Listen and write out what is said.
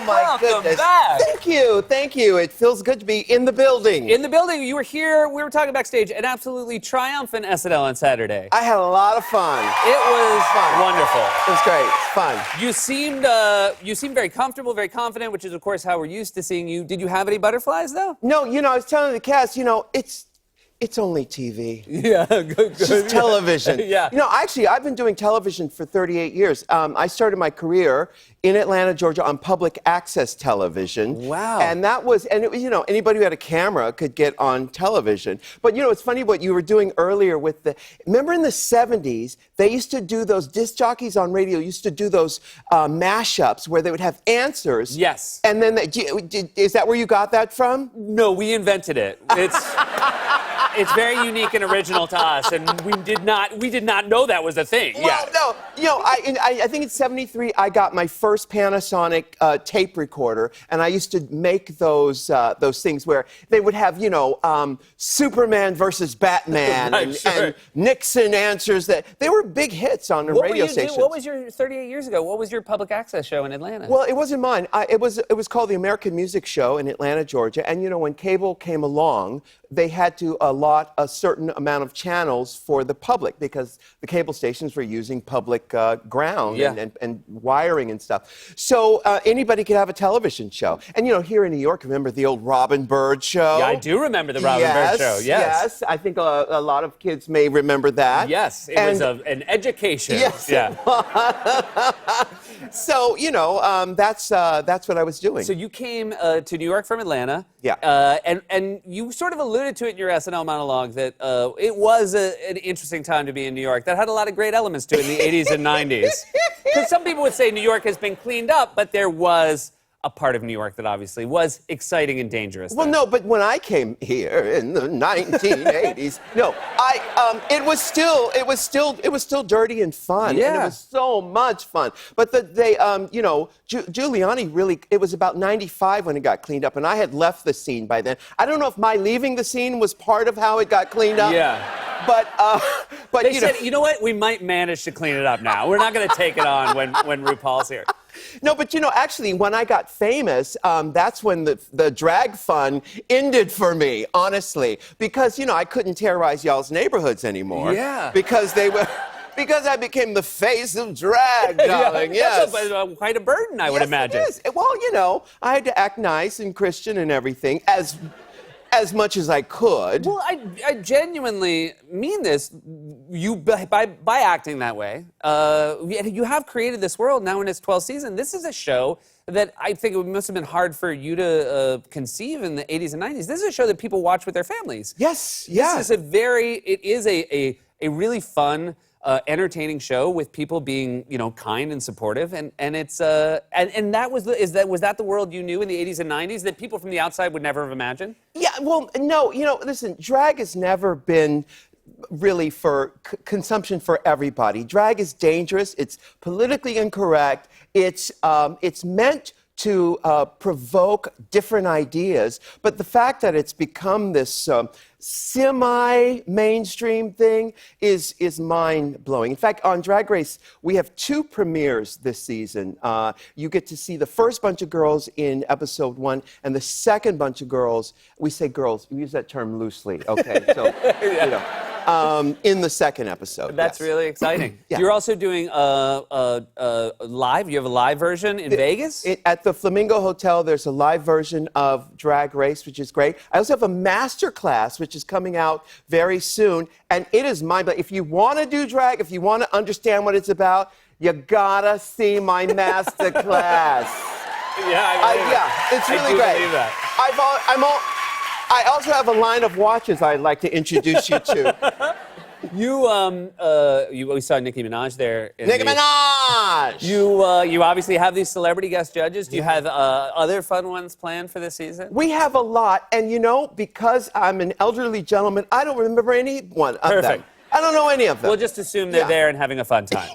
my Welcome goodness. back. Thank you. It feels good to be in the building. In the building, you were here. We were talking backstage. An absolutely triumphant SNL on Saturday. I had a lot of fun. It was Fun. wonderful. It was great. It's fun. You seemed very comfortable, very confident, which is, of course, how we're used to seeing you. Did you have any butterflies, though? No, I was telling the cast, it's only TV. Yeah, good. It's just television. Yeah. Actually, I've been doing television for 38 years. I started my career in Atlanta, Georgia, on public access television. Wow. And it was, anybody who had a camera could get on television. But, it's funny what you were doing earlier with remember in the 70s, they used to do those disc jockeys on radio, used to do those mashups where they would have answers. Yes. And then, is that where you got that from? No, we invented it. It's very unique and original to us, and we did not know that was a thing. Well, no, I think in '73 I got my first Panasonic tape recorder, and I used to make those things where they would have Superman versus Batman Right, and Nixon answers that they were big hits on the radio stations. What was your 38 years ago? What was your public access show in Atlanta? Well, it wasn't mine. It was called the American Music Show in Atlanta, Georgia. And when cable came along, they had to allot a certain amount of channels for the public because the cable stations were using public ground and wiring and stuff. So anybody could have a television show. And here in New York, remember the old Robin Bird show? Yeah, I do remember the Robin Bird show. Yes. I think a lot of kids may remember that. Yes, it was an education. Yes. Yeah. So that's what I was doing. So you came to New York from Atlanta. Yeah. And you sort of alluded to it in your SNL monologue that it was an interesting time to be in New York. That had a lot of great elements to it in the 80s and 90s. Because some people would say New York has been cleaned up, but there was a part of New York that obviously was exciting and dangerous. Well, no, but when I came here in the 1980s, it was still dirty and fun. Yeah. And it was so much fun. But Giuliani really, it was about 95 when it got cleaned up, and I had left the scene by then. I don't know if my leaving the scene was part of how it got cleaned up. Yeah. But they said, you know what? We might manage to clean it up now. We're not going to take it on when RuPaul's here. No, but actually, when I got famous, that's when the drag fun ended for me, honestly. Because, I couldn't terrorize y'all's neighborhoods anymore. Yeah. Because I became the face of drag, darling. Yes. That's quite a burden, I would imagine. It is. Well, I had to act nice and Christian and everything as much as I could. Well, I genuinely mean this. You by acting that way, you have created this world now in its 12th season. This is a show that I think it must have been hard for you to conceive in the 80s and 90s. This is a show that people watch with their families. Yes. Yeah. This is it is a really fun, entertaining show with people being, kind and supportive, and it's and was that the world you knew in the 80s and 90s that people from the outside would never have imagined? Yeah, well, no, listen, drag has never been really for consumption for everybody. Drag is dangerous. It's politically incorrect. It's meant to provoke different ideas, but the fact that it's become this semi-mainstream thing is mind-blowing. In fact, on Drag Race, we have 2 premieres this season. You get to see the first bunch of girls in episode 1, and the second bunch of girls, we say girls, we use that term loosely, okay? So, in the second episode. That's really exciting. Yeah. You're also doing live. You have a live version in Vegas? At the Flamingo Hotel, there's a live version of Drag Race, which is great. I also have a master class, which is coming out very soon, and it is mind-blowing. If you want to do drag, if you want to understand what it's about, you gotta see my master class. It's really great. Believe that. I also have a line of watches I'd like to introduce you to. We saw Nicki Minaj there. Nicki Minaj! You obviously have these celebrity guest judges. Do you have other fun ones planned for this season? We have a lot, and because I'm an elderly gentleman, I don't remember any one of them. Perfect. I don't know any of them. We'll just assume they're there and having a fun time.